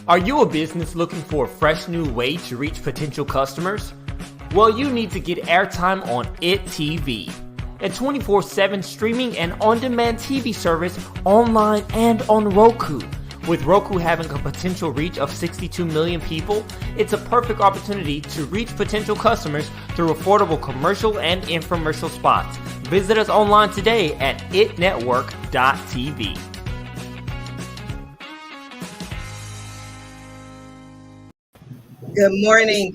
Are you a business looking for a fresh new way to reach potential customers? Well, you need to get airtime on IT TV, a 24/7 streaming and on-demand TV service online and on Roku. With Roku having a potential reach of 62 million people, it's a perfect opportunity to reach potential customers through affordable commercial and infomercial spots. Visit us online today at itnetwork.tv. Good morning,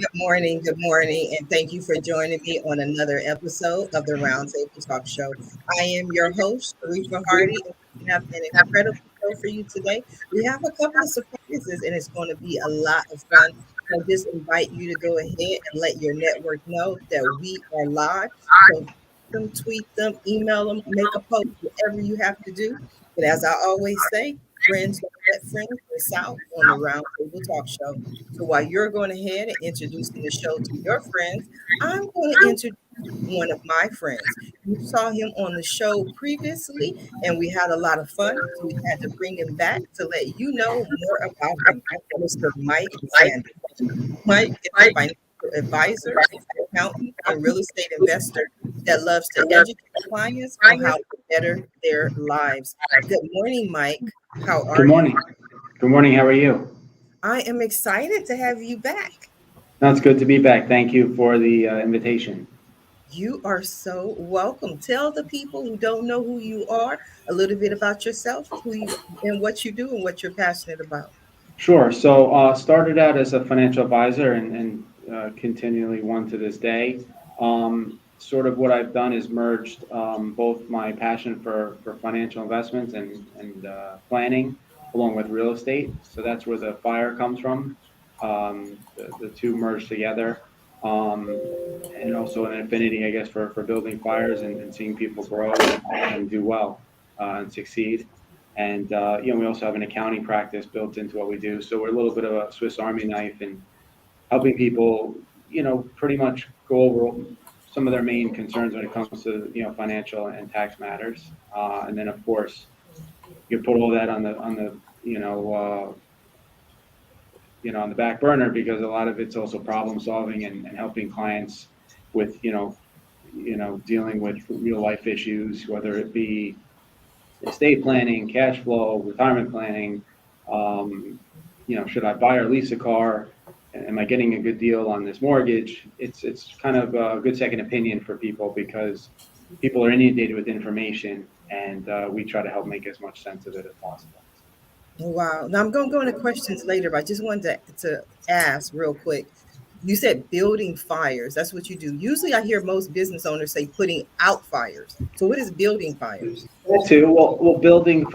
and thank you for joining me on another episode of the Roundtable Talk Show. I am your host, Sharifah Hardie, and we have an incredible show for you today. We have a couple of surprises, and it's going to be a lot of fun. So just invite you to go ahead and let your network know that we are live. So them, tweet them, email them, make a post, whatever you have to do. But as I always say, friends don't let friends miss out on the Roundtable Talk Show. So while you're going ahead and introducing the show to your friends, I'm going to introduce one of my friends. You saw him on the show previously, and we had a lot of fun. So we had to bring him back to let you know more about him, Mr. Mike Sanders. Mike is a financial advisor, accountant, and real estate investor that loves to educate clients on how to better their lives. Good morning, Mike. How are you? Good morning. Good morning. How are you? I am excited to have you back. That's good to be back. Thank you for the invitation. You are so welcome. Tell the people who don't know who you are a little bit about yourself, who you and what you do and what you're passionate about. Sure. So started out as a financial advisor and continually one to this day. Sort of what I've done is merged both my passion for financial investments and planning along with real estate. So that's where the fire comes from. The two merged together. And also an affinity, I guess, for building fires and seeing people grow and do well and succeed. And, we also have an accounting practice built into what we do. So we're a little bit of a Swiss Army knife in helping people, pretty much go over some of their main concerns when it comes to, financial and tax matters. And then, of course, you put all that on the on the back burner because a lot of it's also problem solving and helping clients with, dealing with real life issues, whether it be estate planning, cash flow, retirement planning, should I buy or lease a car? Am I getting a good deal on this mortgage? It's kind of a good second opinion for people because people are inundated with information and we try to help make as much sense of it as possible. Wow. Now I'm going to go into questions later, but I just wanted to ask real quick. You said building fires. That's what you do. Usually I hear most business owners say putting out fires. So what is building fires? That too. Well, building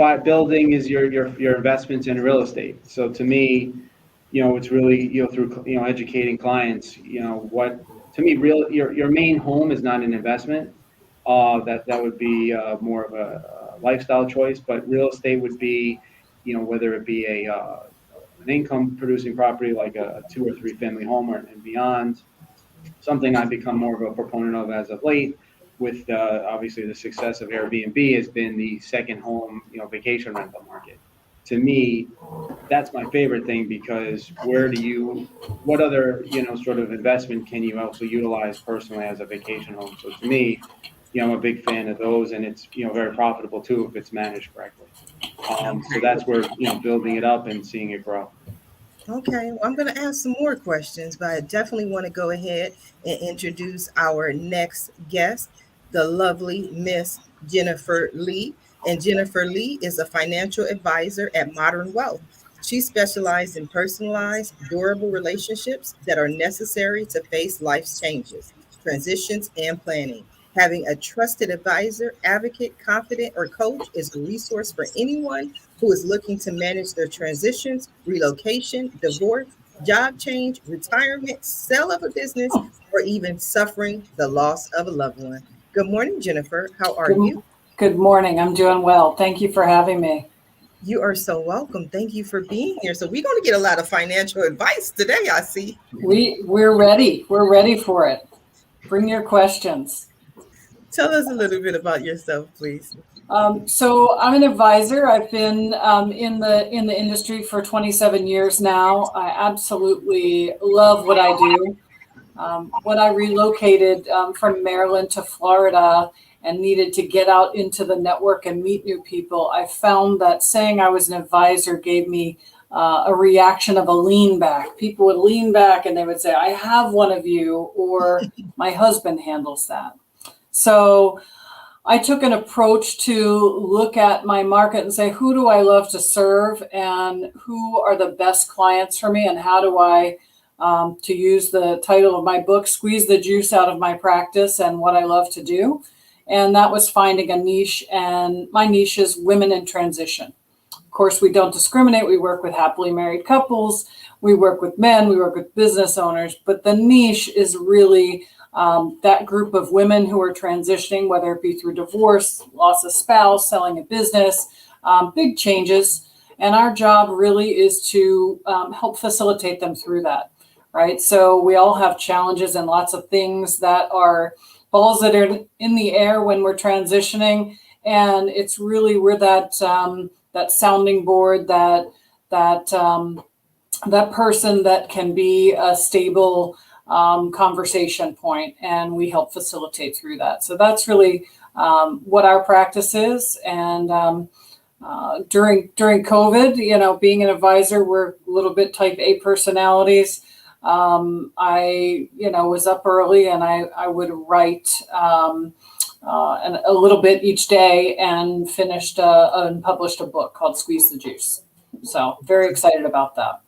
is your investments in real estate. So to me, it's really, through, educating clients, what to me, your main home is not an investment. That would be more of a lifestyle choice, but real estate would be, whether it be an income producing property like a 2 or 3 family home and beyond, something I've become more of a proponent of as of late with obviously the success of Airbnb has been the second home, vacation rental market. To me, that's my favorite thing because what other, sort of investment can you also utilize personally as a vacation home? So to me, I'm a big fan of those and it's, very profitable too if it's managed correctly. So that's where, building it up and seeing it grow. Okay, well, I'm going to ask some more questions, but I definitely want to go ahead and introduce our next guest, the lovely Miss Jennifer Lee. And Jennifer Lee is a financial advisor at Modern Wealth. She specializes in personalized, durable relationships that are necessary to face life's changes, transitions, and planning. Having a trusted advisor, advocate, confidant, or coach is a resource for anyone who is looking to manage their transitions, relocation, divorce, job change, retirement, sale of a business, or even suffering the loss of a loved one. Good morning, Jennifer. How are you? Good morning. I'm doing well. Thank you for having me. You are so welcome. Thank you for being here. So we're going to get a lot of financial advice today, I see. We're ready. We're ready for it. Bring your questions. Tell us a little bit about yourself, please. So I'm an advisor. I've been in the industry for 27 years now. I absolutely love what I do. When I relocated from Maryland to Florida and needed to get out into the network and meet new people, I found that saying I was an advisor gave me a reaction of a lean back. People would lean back and they would say, I have one of you, or my husband handles that. So I took an approach to look at my market and say, who do I love to serve and who are the best clients for me, and how do I, to use the title of my book, squeeze the juice out of my practice and what I love to do. And that was finding a niche, and my niche is women in transition. Of course, we don't discriminate. We work with happily married couples. We work with men. We work with business owners. But the niche is really that group of women who are transitioning, whether it be through divorce, loss of spouse, selling a business, big changes. And our job really is to help facilitate them through that, right? So we all have challenges and lots of things that are balls that are in the air when we're transitioning. And it's really, we're that sounding board, that person that can be a stable conversation point, and we help facilitate through that. So that's really what our practice is. And during COVID, being an advisor, we're a little bit type A personalities. I was up early, and I would write and a little bit each day, and finished and published a book called Squeeze the Juice. So very excited about that.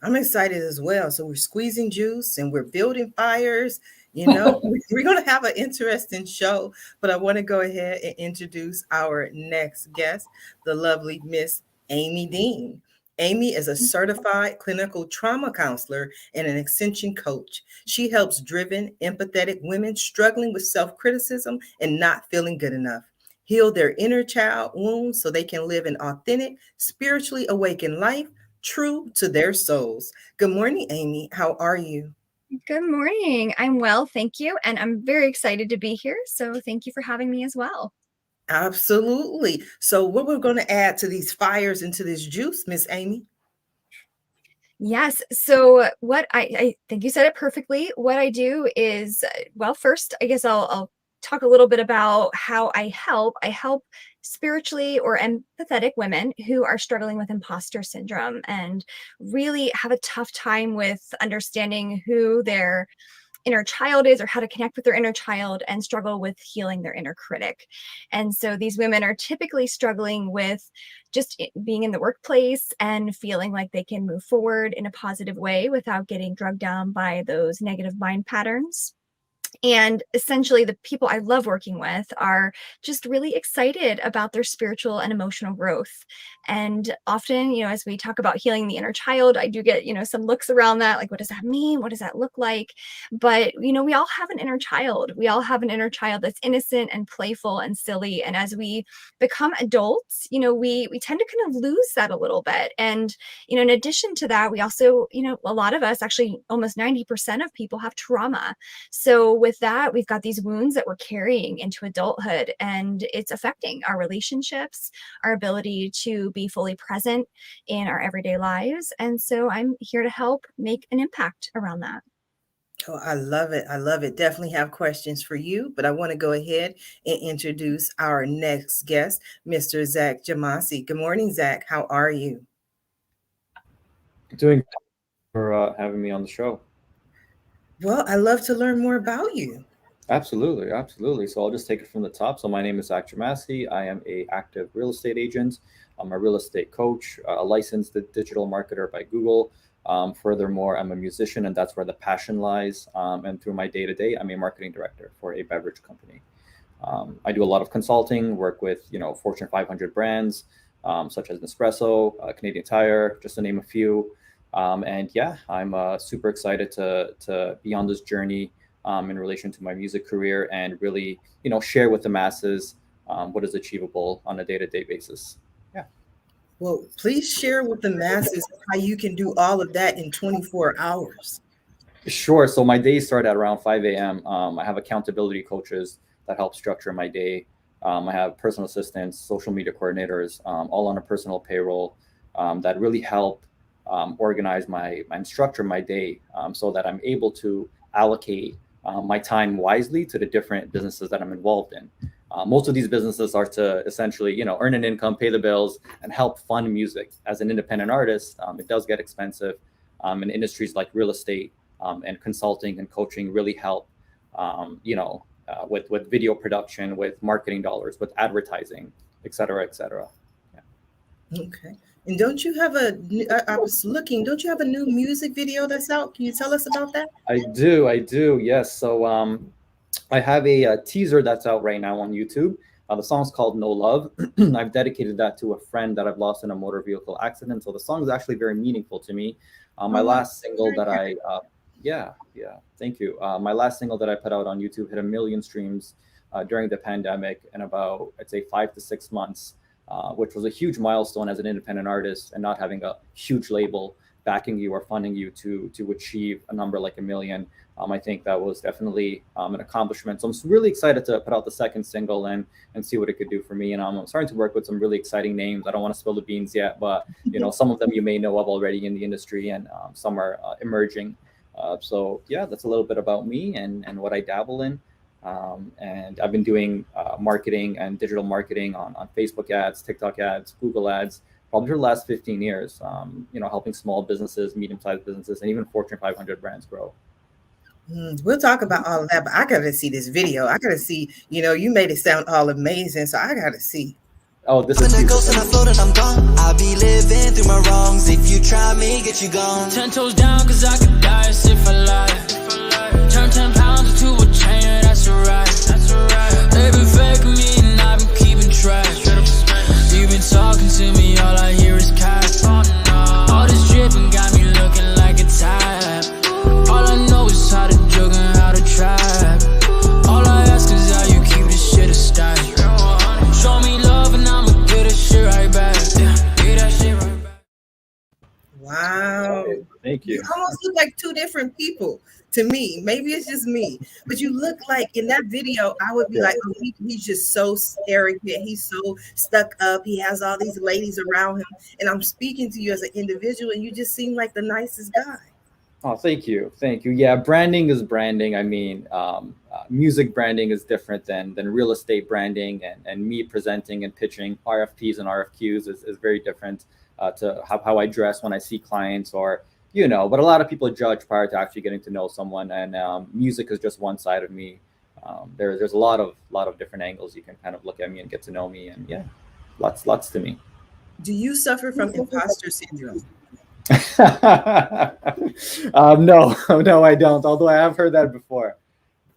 I'm excited as well. So we're squeezing juice and we're building fires. We're going to have an interesting show, but I want to go ahead and introduce our next guest, the lovely Miss Amie Dean. Amie is a certified clinical trauma counselor and an Ascension Coach. She helps driven, empathetic women struggling with self-criticism and not feeling good enough heal their inner child wounds so they can live an authentic, spiritually awakened life true to their souls. Good morning, Amie. How are you? Good morning. I'm well, thank you. And I'm very excited to be here. So thank you for having me as well. Absolutely. So what we're going to add to these fires and to this juice, Miss Amie? Yes. So what I think you said it perfectly. What I do is, well, first, I guess I'll talk a little bit about how I help. I help spiritually or empathetic women who are struggling with imposter syndrome and really have a tough time with understanding who their inner child is, or how to connect with their inner child, and struggle with healing their inner critic. And so these women are typically struggling with just being in the workplace and feeling like they can move forward in a positive way without getting drugged down by those negative mind patterns. And essentially, the people I love working with are just really excited about their spiritual and emotional growth. And often, as we talk about healing the inner child, I do get, some looks around that, like, what does that mean? What does that look like? But, we all have an inner child. We all have an inner child that's innocent and playful and silly. And as we become adults, we tend to kind of lose that a little bit. And, in addition to that, we also, a lot of us, actually almost 90% of people, have trauma. So with that, we've got these wounds that we're carrying into adulthood, and it's affecting our relationships, our ability to be fully present in our everyday lives. And so I'm here to help make an impact around that. Oh, I love it. I love it. Definitely have questions for you, but I want to go ahead and introduce our next guest, Mr. Zack Jamasi. Good morning, Zack. How are you? Doing for having me on the show. Well, I love to learn more about you. Absolutely. So I'll just take it from the top. So my name is Zack Jamasi. I am a active real estate agent. I'm a real estate coach, a licensed digital marketer by Google. Furthermore, I'm a musician, and that's where the passion lies. And through my day-to-day, I'm a marketing director for a beverage company. I do a lot of consulting, work with Fortune 500 brands such as Nespresso, Canadian Tire, just to name a few. And yeah, I'm super excited to be on this journey in relation to my music career, and really, share with the masses what is achievable on a day-to-day basis. Yeah. Well, please share with the masses how you can do all of that in 24 hours. Sure. So my days start at around 5 a.m. I have accountability coaches that help structure my day. I have personal assistants, social media coordinators, all on a personal payroll that really help organize and structure my day so that I'm able to allocate my time wisely to the different businesses that I'm involved in. Most of these businesses are to essentially, earn an income, pay the bills, and help fund music. As an independent artist, it does get expensive, and industries like real estate and consulting and coaching really help, with video production, with marketing dollars, with advertising, et cetera, et cetera. Yeah. Okay. And don't you have don't you have a new music video that's out? Can you tell us about that? I do. Yes. So I have a teaser that's out right now on YouTube. The song's called No Love. I've dedicated that to a friend that I've lost in a motor vehicle accident. So the song is actually very meaningful to me. My last single that thank you. My last single that I put out on YouTube hit 1 million streams during the pandemic in about, I'd say, 5 to 6 months, which was a huge milestone as an independent artist, and not having a huge label backing you or funding you to achieve a number like 1 million. I think that was definitely an accomplishment. So I'm really excited to put out the second single and see what it could do for me. And I'm starting to work with some really exciting names. I don't want to spill the beans yet, but some of them you may know of already in the industry, and some are emerging. So yeah, that's a little bit about me and what I dabble in. And I've been doing marketing and digital marketing on Facebook ads, TikTok ads, Google ads, probably for the last 15 years, helping small businesses, medium-sized businesses, and even Fortune 500 brands grow. We'll talk about all of that, but I got to see this video. I got to see, you made it sound all amazing, so I got to see. Oh, this is beautiful. And I float and I'm gone. I'll be living through my wrongs. If you try me, get you gone. 10 toes down, cause I could die if I lie. Turn 10 pounds into a chain, that's alright. They been faking me and I've been keeping track. You've been talking to me, all I hear is cash. All this dripping got me looking like a tap. All I know is how to jug and how to trap. All I ask is how you keep this shit a stack. Show me love and I'ma get that shit right back. Get that shit right back. Wow. Thank you. You almost look like two different people to me. Maybe it's just me, but you look like in that video, I would be like, oh, he's just so arrogant. He's so stuck up. He has all these ladies around him. And I'm speaking to you as an individual, and you just seem like the nicest guy. Oh, thank you. Yeah, branding is branding. I mean, music branding is different than real estate branding, and me presenting and pitching RFPs and RFQs is very different to how I dress when I see clients, or but a lot of people judge prior to actually getting to know someone, and music is just one side of me. There's a lot of different angles you can kind of look at me and get to know me, and yeah, lots to me. Do you suffer from imposter syndrome? No, I don't. Although I have heard that before.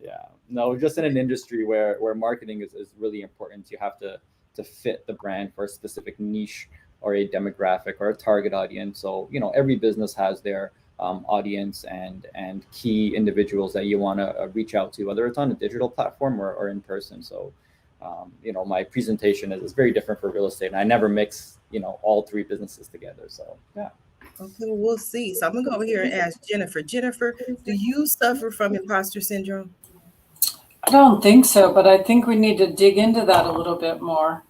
Yeah, no, just in an industry where marketing is really important. You have to fit the brand for a specific niche or a demographic or a target audience. So every business has their audience and key individuals that you want to reach out to, whether it's on a digital platform or in person. So my presentation is very different for real estate, and I never mix all three businesses together. So yeah. Okay, well, we'll see. So I'm gonna go over here and ask Jennifer. Jennifer, do you suffer from imposter syndrome? I don't think so, but I think we need to dig into that a little bit more.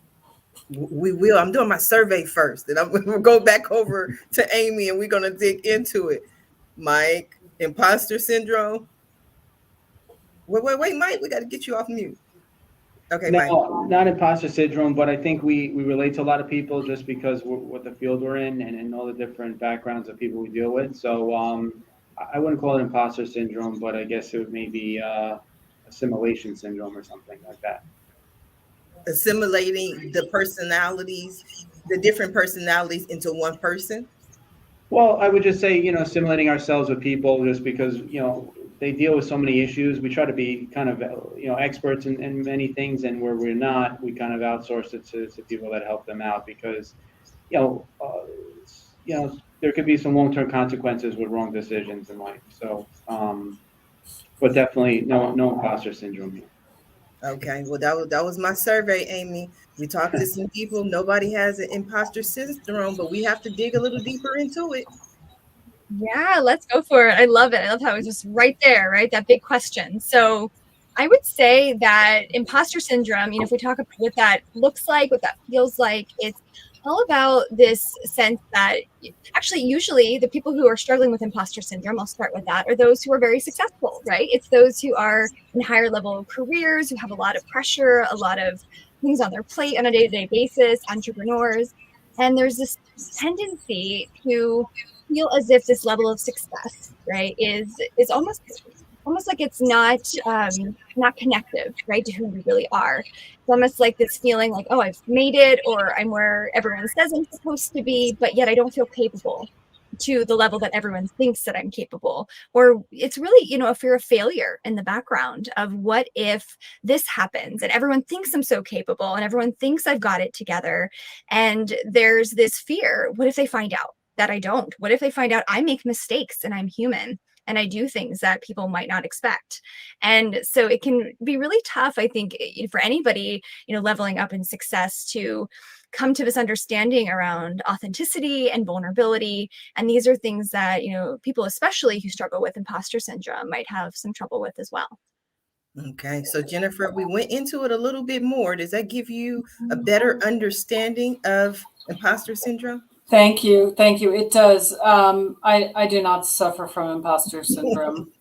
We will. I'm doing my survey first, and I'm gonna go back over to Amie, and we're gonna dig into it. Mike, imposter syndrome. Wait, Mike, we got to get you off mute. Okay, no, Mike. not imposter syndrome, but I think we relate to a lot of people just because what the field we're in and all the different backgrounds of people we deal with. So I wouldn't call it imposter syndrome, but I guess it would maybe assimilation syndrome or something like that. Assimilating the personalities, the different personalities into one person. Well, I would just say, assimilating ourselves with people just because, they deal with so many issues. We try to be kind of, experts in many things, and where we're not, we kind of outsource it to people that help them out because, there could be some long-term consequences with wrong decisions in life. So, but definitely no imposter syndrome here. Okay, well, that was my survey, Amie. We talked to some people. Nobody has an imposter syndrome, but we have to dig a little deeper into it. Yeah, let's go for it. I love it. I love how it's just right there, right? That big question. So I would say that imposter syndrome, if we talk about what that looks like, what that feels like, it's all about this sense that actually, usually the people who are struggling with imposter syndrome, I'll start with that, are those who are very successful, right? It's those who are in higher level careers, who have a lot of pressure, a lot of things on their plate on a day-to-day basis, entrepreneurs. And there's this tendency to feel as if this level of success, right, is almost like it's not connective, right, to who you really are. It's almost like this feeling like, oh, I've made it, or I'm where everyone says I'm supposed to be, but yet I don't feel capable to the level that everyone thinks that I'm capable. Or it's really, a fear of failure in the background of what if this happens and everyone thinks I'm so capable and everyone thinks I've got it together. And there's this fear. What if they find out that I don't? What if they find out I make mistakes and I'm human and I do things that people might not expect? And so it can be really tough, I think, for anybody, leveling up in success to come to this understanding around authenticity and vulnerability. And these are things that, people, especially who struggle with imposter syndrome, might have some trouble with as well. Okay, so Jennifer, we went into it a little bit more. Does that give you a better understanding of imposter syndrome? Thank you. It does. I do not suffer from imposter syndrome.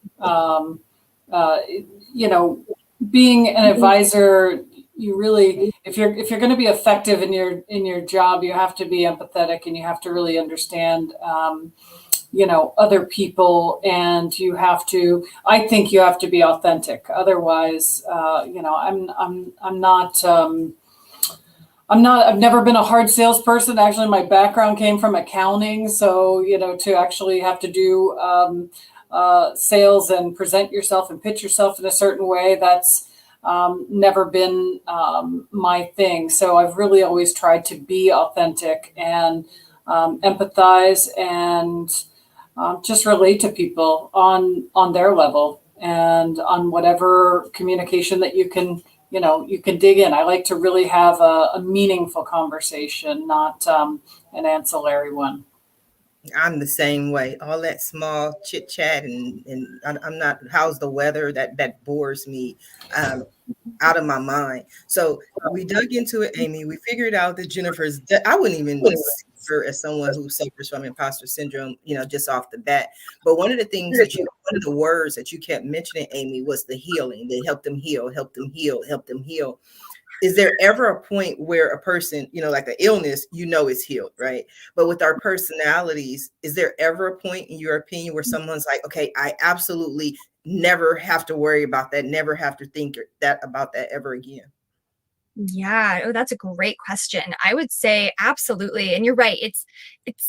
Being an advisor, you really, if you're going to be effective in your job, you have to be empathetic and you have to really understand, other people, and I think you have to be authentic. Otherwise, I've never been a hard salesperson. Actually, my background came from accounting. So, to actually have to do sales and present yourself and pitch yourself in a certain way, that's never been my thing. So I've really always tried to be authentic and empathize and just relate to people on their level and on whatever communication that you can dig in. I like to really have a meaningful conversation, not an ancillary one. I'm the same way. All that small chit chat and I'm not, how's the weather? That bores me out of my mind. So we dug into it, Amie. We figured out that Jennifer's, I wouldn't even see her as someone who suffers from imposter syndrome, just off the bat. But one of the words that you kept mentioning, Amie, was the healing. They help them heal, help them heal, help them heal. Is there ever a point where a person, like an illness, is healed, right? But with our personalities, is there ever a point, in your opinion, where someone's like, okay, I absolutely never have to worry about that, never have to think about that ever again? Yeah. Oh, that's a great question. I would say absolutely. And you're right. It's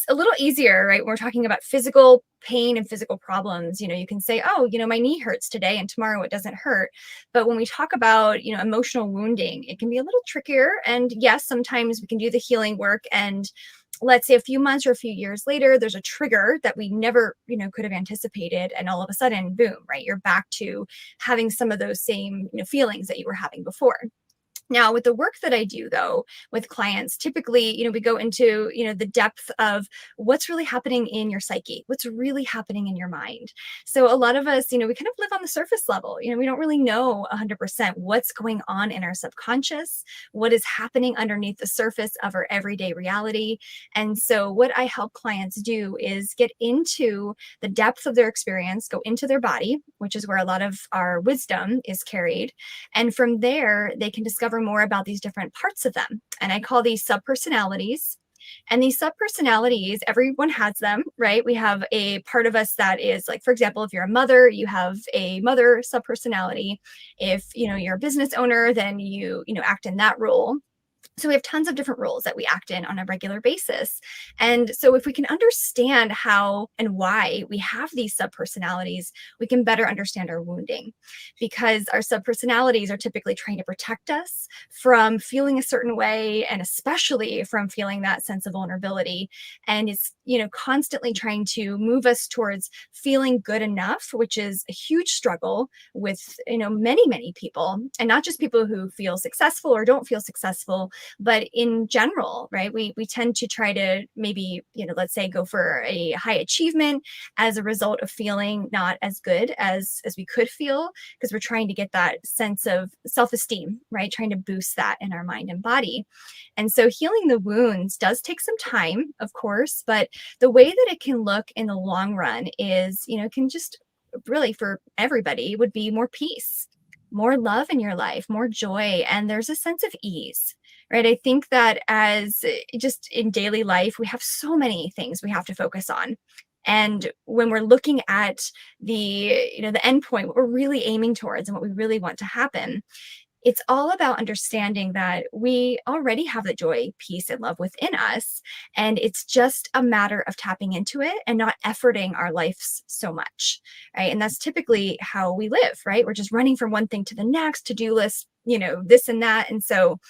a little easier, right? When we're talking about physical pain and physical problems, you can say, oh, my knee hurts today and tomorrow it doesn't hurt. But when we talk about, emotional wounding, it can be a little trickier. And yes, sometimes we can do the healing work, and let's say a few months or a few years later, there's a trigger that we never, could have anticipated. And all of a sudden, boom, right? You're back to having some of those same, feelings that you were having before. Now, with the work that I do, though, with clients, typically, we go into, the depth of what's really happening in your psyche, what's really happening in your mind. So a lot of us, we kind of live on the surface level. We don't really know 100% what's going on in our subconscious, what is happening underneath the surface of our everyday reality. And so what I help clients do is get into the depth of their experience, go into their body, which is where a lot of our wisdom is carried. And from there, they can discover more about these different parts of them. And I call these subpersonalities. And these subpersonalities, everyone has them, right? We have a part of us that is like, for example, if you're a mother, you have a mother subpersonality. If, you're a business owner, then you act in that role. So we have tons of different roles that we act in on a regular basis. And so if we can understand how and why we have these subpersonalities, we can better understand our wounding, because our subpersonalities are typically trying to protect us from feeling a certain way, and especially from feeling that sense of vulnerability. And it's, constantly trying to move us towards feeling good enough, which is a huge struggle with, many, many people, and not just people who feel successful or don't feel successful, But in general, right, we tend to try to maybe, let's say go for a high achievement as a result of feeling not as good as we could feel, because we're trying to get that sense of self-esteem, right? Trying to boost that in our mind and body. And so healing the wounds does take some time, of course, but the way that it can look in the long run is, it can just really, for everybody, would be more peace, more love in your life, more joy, and there's a sense of ease, right? I think that as just in daily life, we have so many things we have to focus on. And when we're looking at the end point, what we're really aiming towards and what we really want to happen, it's all about understanding that we already have the joy, peace, and love within us. And it's just a matter of tapping into it and not efforting our lives so much, right? And that's typically how we live, right? We're just running from one thing to the next, to-do list, this and that. And so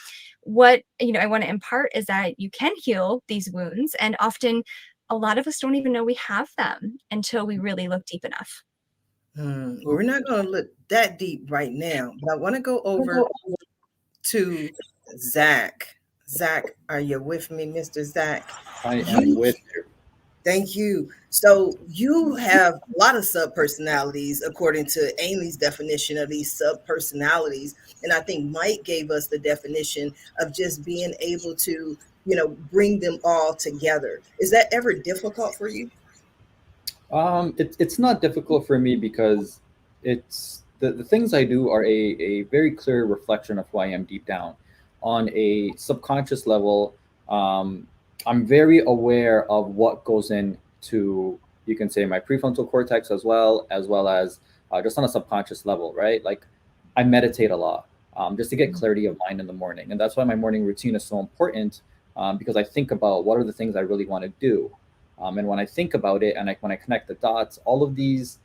what, I want to impart is that you can heal these wounds. And often a lot of us don't even know we have them until we really look deep enough. Well, we're not going to look that deep right now, but I want to go over to Zack. Zack, are you with me, Mr. Zack? I am with you. Thank you. So you have a lot of sub-personalities according to Amie's definition of these sub-personalities. And I think Mike gave us the definition of just being able to, bring them all together. Is that ever difficult for you? It's not difficult for me because it's the things I do are a very clear reflection of who I am deep down. On a subconscious level, I'm very aware of what goes into, you can say, my prefrontal cortex as well as just on a subconscious level, right? Like I meditate a lot just to get clarity of mind in the morning. And that's why my morning routine is so important, because I think about what are the things I really want to do. And when I think about it and when I connect the dots, all of these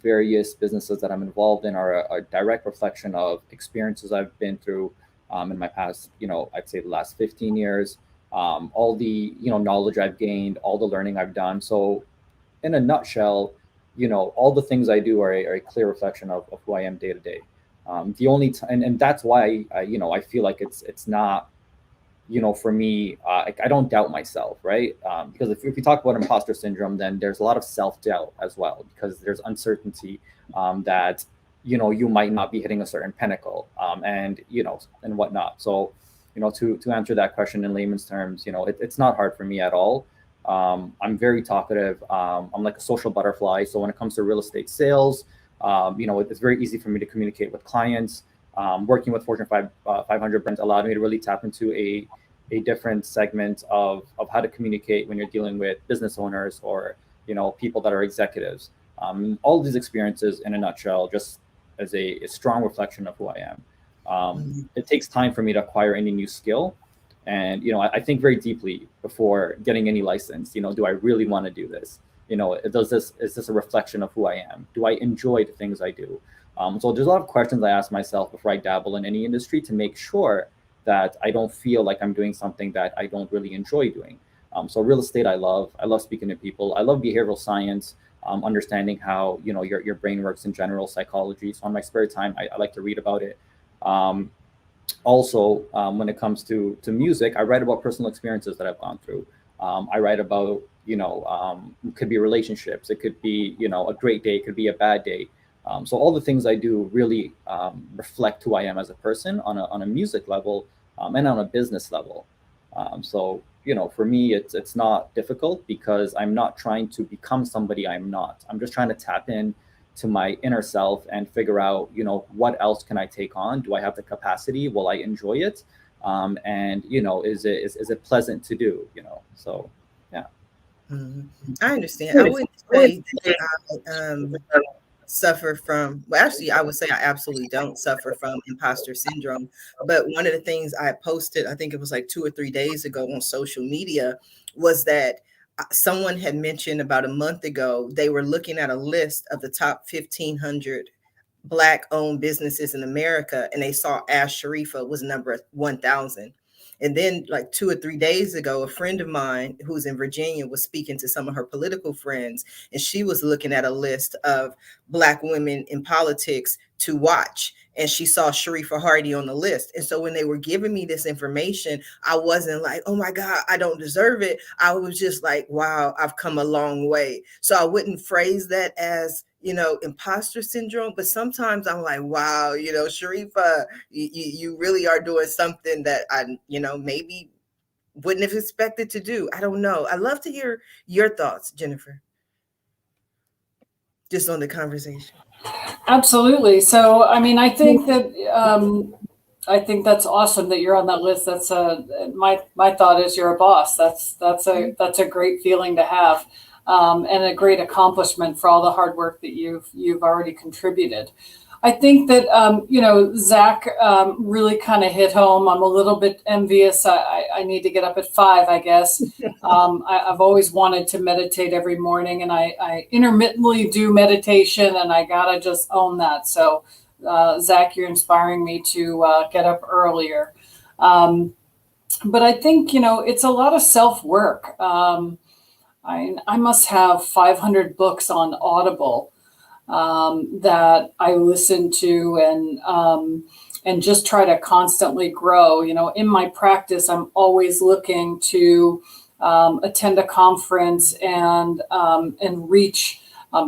various businesses that I'm involved in are a direct reflection of experiences I've been through in my past, I'd say the last 15 years, all the, knowledge I've gained, all the learning I've done. So in a nutshell, all the things I do are a clear reflection of who I am day to day. The only and that's why I feel like it's not, for me, I don't doubt myself, right? Because if we talk about imposter syndrome, then there's a lot of self-doubt as well, because there's uncertainty that, you might not be hitting a certain pinnacle and whatnot. So, to answer that question in layman's terms, it's not hard for me at all. I'm very talkative. I'm like a social butterfly. So when it comes to real estate sales, it's very easy for me to communicate with clients. Working with Fortune 500 brands allowed me to really tap into a different segment of how to communicate when you're dealing with business owners or, people that are executives. All of these experiences in a nutshell, just as a strong reflection of who I am. It takes time for me to acquire any new skill. And, I think very deeply before getting any license, do I really want to do this? Is this a reflection of who I am? Do I enjoy the things I do? So there's a lot of questions I ask myself before I dabble in any industry to make sure that I don't feel like I'm doing something that I don't really enjoy doing. So real estate, I love speaking to people. I love behavioral science, understanding how, your brain works in general, psychology. So on my spare time, I like to read about it. Also, when it comes to music, I write about personal experiences that I've gone through. I write about, it could be relationships. It could be, a great day. It could be a bad day. So all the things I do really reflect who I am as a person on a music level and on a business level. So, for me, it's not difficult because I'm not trying to become somebody I'm not. I'm just trying to tap in to my inner self and figure out, what else can I take on? Do I have the capacity? Will I enjoy it? And, is it pleasant to do? So, yeah. I understand. I wouldn't say that I suffer from, well, actually, I would say I absolutely don't suffer from imposter syndrome. But one of the things I posted, I think it was like 2 or 3 days ago on social media, was that someone had mentioned about a month ago, they were looking at a list of the top 1,500 Black-owned businesses in America, and they saw Sharifah was number 1,000. And then like 2 or 3 days ago, a friend of mine who's in Virginia was speaking to some of her political friends, and she was looking at a list of Black women in politics to watch. And she saw Sharifah Hardie on the list. And so when they were giving me this information, I wasn't like, oh my God, I don't deserve it. I was just like, wow, I've come a long way. So I wouldn't phrase that as, imposter syndrome, but sometimes I'm like, wow, Sharifah, you really are doing something that I, maybe wouldn't have expected to do. I don't know. I'd love to hear your thoughts, Jennifer, just on the conversation. Absolutely. So, I mean, I think that's awesome that you're on that list. That's my thought is you're a boss. That's a great feeling to have, and a great accomplishment for all the hard work that you've already contributed. I think that Zack really kind of hit home. I'm a little bit envious. I need to get up at 5, I guess. I've always wanted to meditate every morning, and I intermittently do meditation, and I gotta just own that. So, Zack, you're inspiring me to get up earlier. But I think it's a lot of self-work. I must have 500 books on Audible that I listen to and just try to constantly grow. In my practice, I'm always looking to attend a conference and reach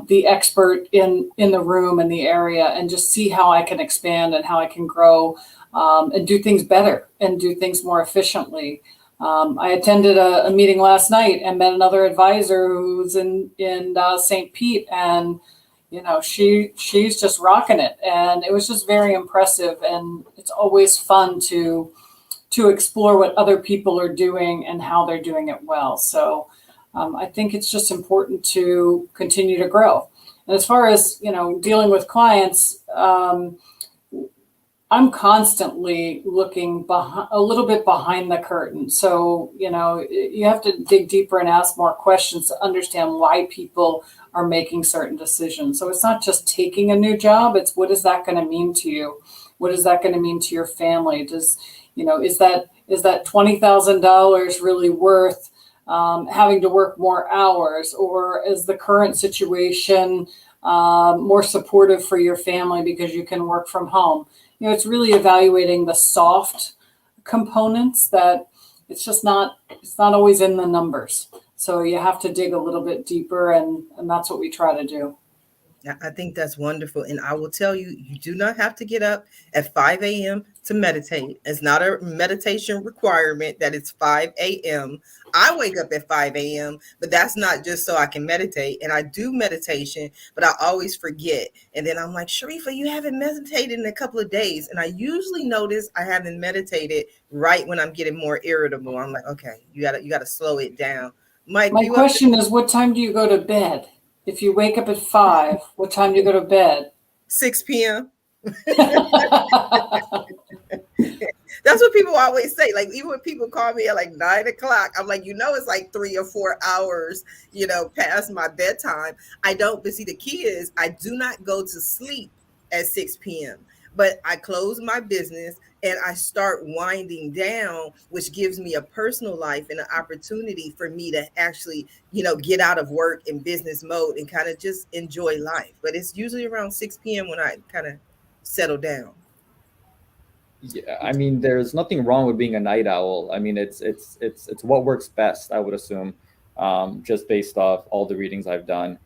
the expert in the room, in the area, and just see how I can expand and how I can grow and do things better and do things more efficiently. I attended a meeting last night and met another advisor who's in St. Pete, and she's just rocking it, and it was just very impressive. And it's always fun to explore what other people are doing and how they're doing it well. So I think it's just important to continue to grow. And as far as dealing with clients, I'm constantly looking a little bit behind the curtain. So, you have to dig deeper and ask more questions to understand why people are making certain decisions. So it's not just taking a new job. It's what is that going to mean to you? What is that going to mean to your family? Is that $20,000 really worth having to work more hours? Or is the current situation more supportive for your family because you can work from home? It's really evaluating the soft components that it's not always in the numbers. So you have to dig a little bit deeper, and that's what we try to do. I think that's wonderful. And I will tell you, you do not have to get up at 5 a.m. to meditate. It's not a meditation requirement that it's 5 a.m. I wake up at 5 a.m., but that's not just so I can meditate. And I do meditation, but I always forget. And then I'm like, Sharifah, you haven't meditated in a couple of days. And I usually notice I haven't meditated right when I'm getting more irritable. I'm like, okay, you gotta slow it down. Mike, my question is, what time do you go to bed? If you wake up at 5, what time do you go to bed? 6 p.m. That's what people always say. Like, even when people call me at like 9 o'clock, I'm like, it's like 3 or 4 hours, past my bedtime. I don't, but see, the key is I do not go to sleep at 6 p.m., but I close my business and I start winding down, which gives me a personal life and an opportunity for me to actually, get out of work in business mode and kind of just enjoy life. But it's usually around 6 p.m. when I kind of settle down. Yeah, I mean, there's nothing wrong with being a night owl. I mean, it's what works best, I would assume, just based off all the readings I've done.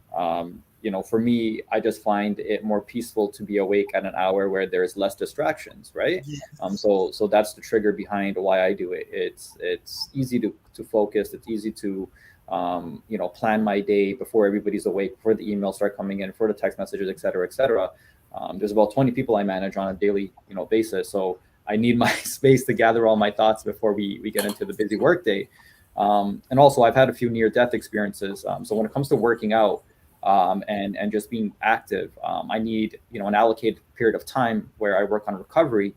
For me, I just find it more peaceful to be awake at an hour where there's less distractions, right? Yes. So that's the trigger behind why I do it. It's easy to focus. It's easy to plan my day before everybody's awake, before the emails start coming in, before the text messages, et cetera, et cetera. There's about 20 people I manage on a daily, basis. So I need my space to gather all my thoughts before we get into the busy workday. And also, I've had a few near-death experiences. So when it comes to working out and just being active, I need an allocated period of time where I work on recovery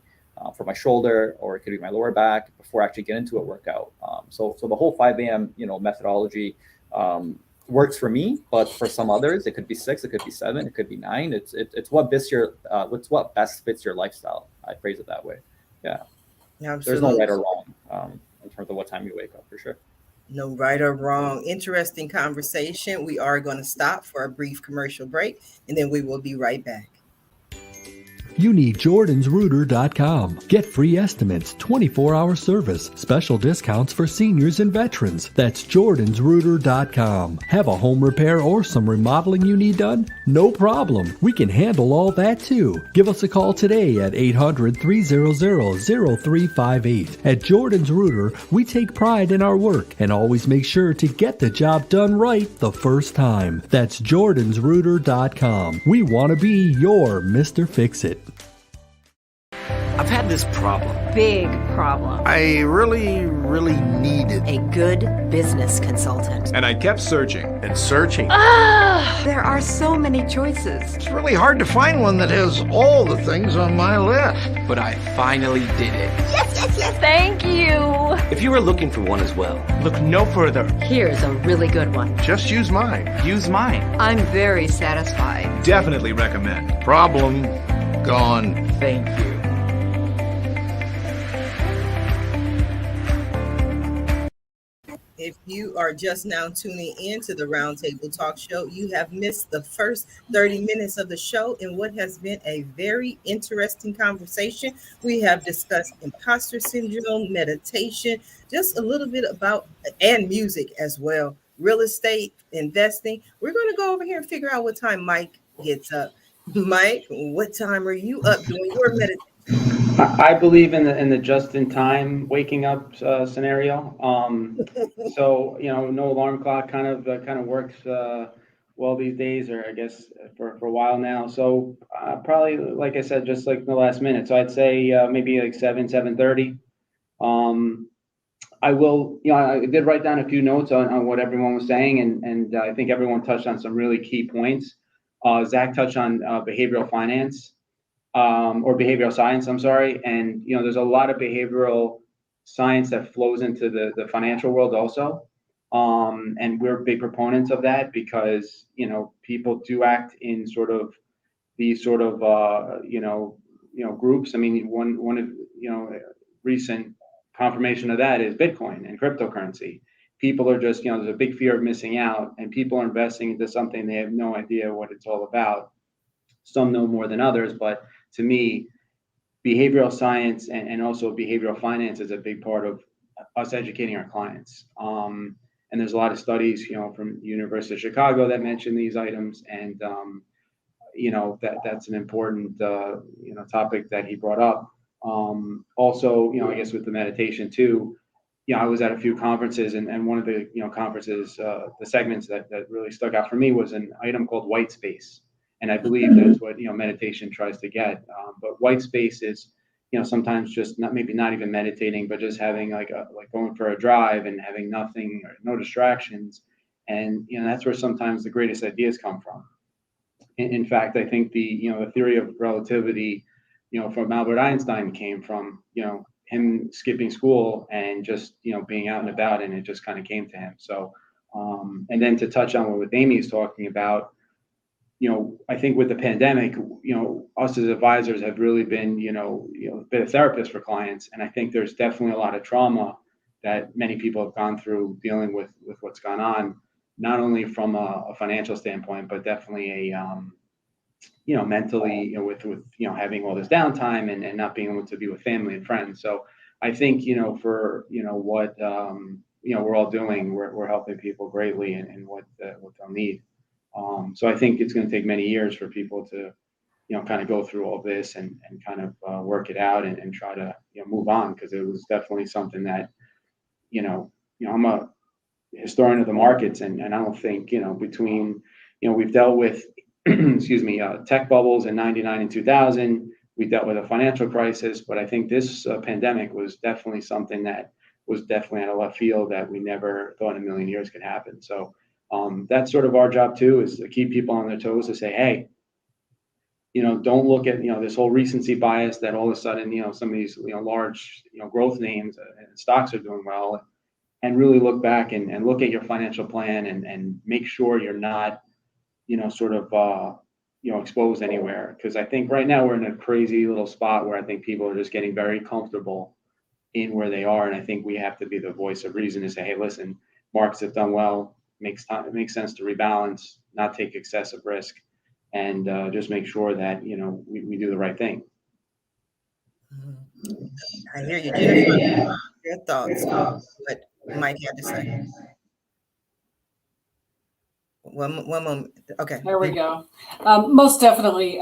for my shoulder, or it could be my lower back, before I actually get into a workout. So the whole 5 a.m. methodology works for me, but for some others, it could be 6, it could be 7, it could be 9. It's what best fits your lifestyle. I phrase it that way. Yeah. Absolutely. There's no right or wrong. in terms of what time you wake up, for sure. No right or wrong. Interesting conversation. We are going to stop for a brief commercial break, and then we will be right back. You need jordansrooter.com. Get free estimates, 24-hour service, special discounts for seniors and veterans. That's jordansrooter.com. Have a home repair or some remodeling you need done? No problem. We can handle all that too. Give us a call today at 800-300-0358. At Jordan's Rooter, we take pride in our work and always make sure to get the job done right the first time. That's jordansrooter.com. We want to be your Mr. Fix-It. I've had this problem. Big problem. I really needed A good business consultant. And I kept searching and searching. There are so many choices. It's really hard to find one that has all the things on my list. But I finally did it. Yes. Thank you. If you are looking for one as well, look no further. Here's a really good one. Just use mine. Use mine. I'm very satisfied. Definitely recommend. Problem gone. Thank you. If you are just now tuning in to the Roundtable Talk Show, you have missed the first 30 minutes of the show in what has been a very interesting conversation. We have discussed imposter syndrome, meditation, just a little bit about, and music as well, real estate, investing. We're going to go over here and figure out what time Mike gets up. Mike, what time are you up doing your meditation? I believe in the just-in-time waking up scenario. So no alarm clock kind of works well these days, or I guess for a while now. So probably, like I said, just like the last minute. So I'd say maybe like 7:30. I will, I did write down a few notes on what everyone was saying, and I think everyone touched on some really key points. Zach touched on behavioral finance. Or behavioral science, I'm sorry. And, there's a lot of behavioral science that flows into the financial world also. And we're big proponents of that because, people do act in sort of these sort of, groups. I mean, one of, recent confirmation of that is Bitcoin and cryptocurrency. People are just, there's a big fear of missing out, and people are investing into something they have no idea what it's all about. Some know more than others, but to me, behavioral science and also behavioral finance is a big part of us educating our clients. And there's a lot of studies, from University of Chicago that mention these items, and that's an important topic that he brought up. Also, I guess with the meditation too. I was at a few conferences, and one of the conferences, the segments that really stuck out for me was an item called white space. And I believe that's what meditation tries to get. But white space is, sometimes just not even meditating, but just having like going for a drive and having nothing or no distractions. And that's where sometimes the greatest ideas come from. In fact, I think the theory of relativity, from Albert Einstein came from him skipping school and just being out and about, and it just kind of came to him. So and then to touch on what Amie is talking about. I think with the pandemic, us as advisors have really been, a bit of therapists for clients. And I think there's definitely a lot of trauma that many people have gone through dealing with what's gone on, not only from a financial standpoint, but definitely a, mentally, with having all this downtime and not being able to be with family and friends. So I think, for, what, we're all doing, we're helping people greatly in what they'll need. So I think it's going to take many years for people to, kind of go through all this and kind of work it out and try to, move on, because it was definitely something that, I'm a historian of the markets, and I don't think, between, we've dealt with, tech bubbles in 99 and 2000, we dealt with a financial crisis, but I think this pandemic was definitely something that was definitely out of left field that we never thought in a million years could happen. So that's sort of our job too, is to keep people on their toes, to say, hey, don't look at, this whole recency bias that all of a sudden, some of these, large, growth names and stocks are doing well, and really look back and look at your financial plan and make sure you're not, sort of, exposed anywhere. Because I think right now we're in a crazy little spot where I think people are just getting very comfortable in where they are. And I think we have to be the voice of reason to say, hey, listen, markets have done well. It makes sense to rebalance, not take excessive risk, and just make sure that, we do the right thing. I hear you, Jennifer. Your thoughts on what Mike had to say. One moment. Okay. There we go. Most definitely.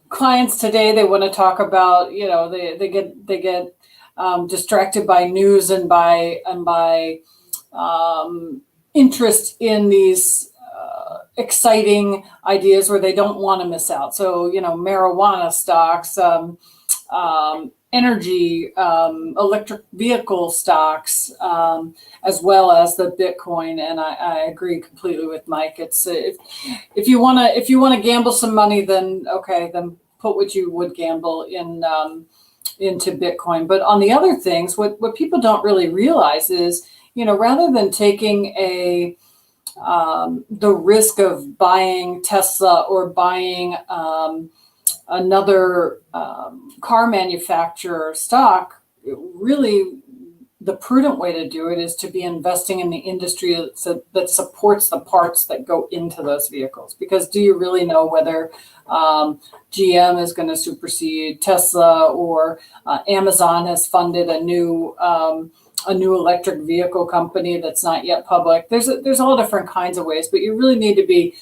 Clients today, they want to talk about, they get distracted by news and by interest in these exciting ideas where they don't want to miss out. So, marijuana stocks, energy, electric vehicle stocks, as well as the Bitcoin. And I agree completely with Mike. It's if you want to gamble some money, then okay, then put what you would gamble into Bitcoin. But on the other things, what people don't really realize is, rather than taking the risk of buying Tesla or buying another car manufacturer stock, really the prudent way to do it is to be investing in the industry that supports the parts that go into those vehicles. Because do you really know whether GM is going to supersede Tesla, or Amazon has funded a new electric vehicle company that's not yet public? There's all different kinds of ways, but you really need to be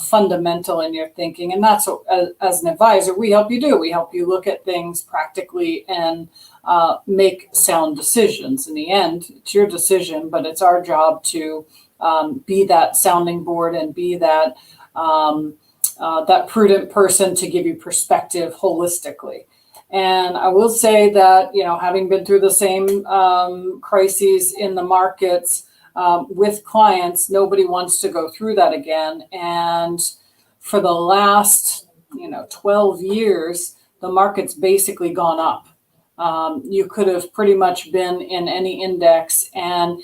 fundamental in your thinking. And that's what, as an advisor, we help you do. We help you look at things practically and make sound decisions. In the end, it's your decision, but it's our job to be that sounding board and be that that prudent person to give you perspective holistically. And I will say that, having been through the same crises in the markets with clients, nobody wants to go through that again. And for the last, 12 years, the market's basically gone up. You could have pretty much been in any index and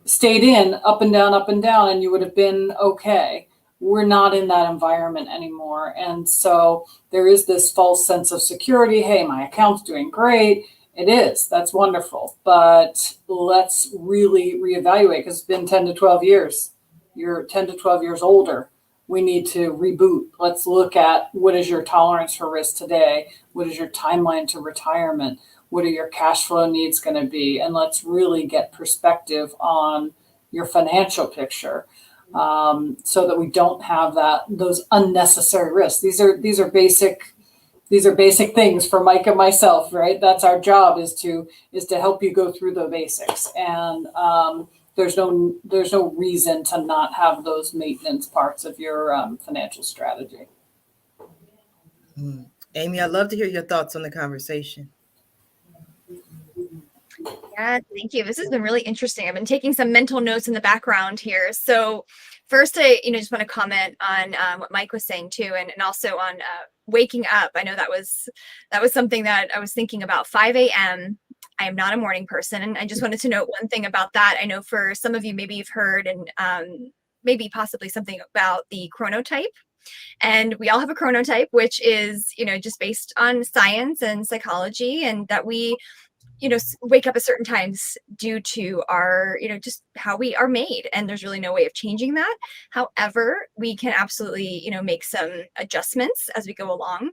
stayed in up and down, and you would have been okay. We're not in that environment anymore. And so there is this false sense of security. Hey, my account's doing great. It is. That's wonderful. But let's really reevaluate, because it's been 10 to 12 years. You're 10 to 12 years older. We need to reboot. Let's look at, what is your tolerance for risk today? What is your timeline to retirement? What are your cash flow needs going to be? And let's really get perspective on your financial picture. So that we don't have those unnecessary risks. These are basic things for Mike and myself, right? That's our job, is to help you go through the basics. And there's no reason to not have those maintenance parts of your financial strategy. Amie, I'd love to hear your thoughts on the conversation. Yeah, thank you. This has been really interesting. I've been taking some mental notes in the background here. So first, I just want to comment on what Mike was saying too, and also on waking up. I know that was something that I was thinking about. 5 a.m. I am not a morning person, and I just wanted to note one thing about that. I know for some of you, maybe you've heard and maybe possibly something about the chronotype. And we all have a chronotype, which is just based on science and psychology, and that we wake up at certain times due to our, just how we are made. And there's really no way of changing that. However, we can absolutely, make some adjustments as we go along.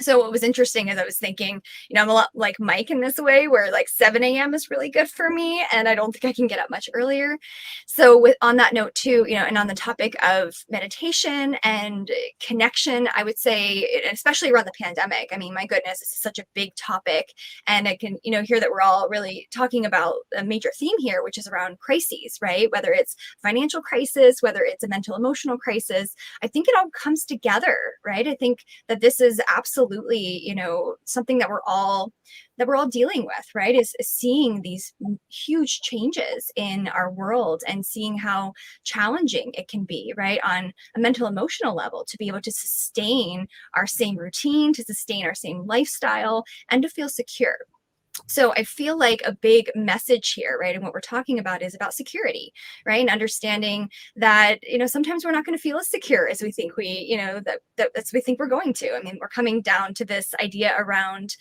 So what was interesting is I was thinking, I'm a lot like Mike in this way, where like 7 a.m. is really good for me, and I don't think I can get up much earlier. So on that note too, and on the topic of meditation and connection, I would say, especially around the pandemic, I mean, my goodness, this is such a big topic, and I can, hear that we're all really talking about a major theme here, which is around crises, right? Whether it's financial crisis, whether it's a mental emotional crisis, I think it all comes together, right? I think that this is absolutely, something that we're all dealing with, right? Is seeing these huge changes in our world and seeing how challenging it can be, right? On a mental emotional level, to be able to sustain our same routine, to sustain our same lifestyle, and to feel secure. So I feel like a big message here, right? And what we're talking about is about security, right? And understanding that, sometimes we're not going to feel as secure as we think that's we think we're going to. I mean, we're coming down to this idea around,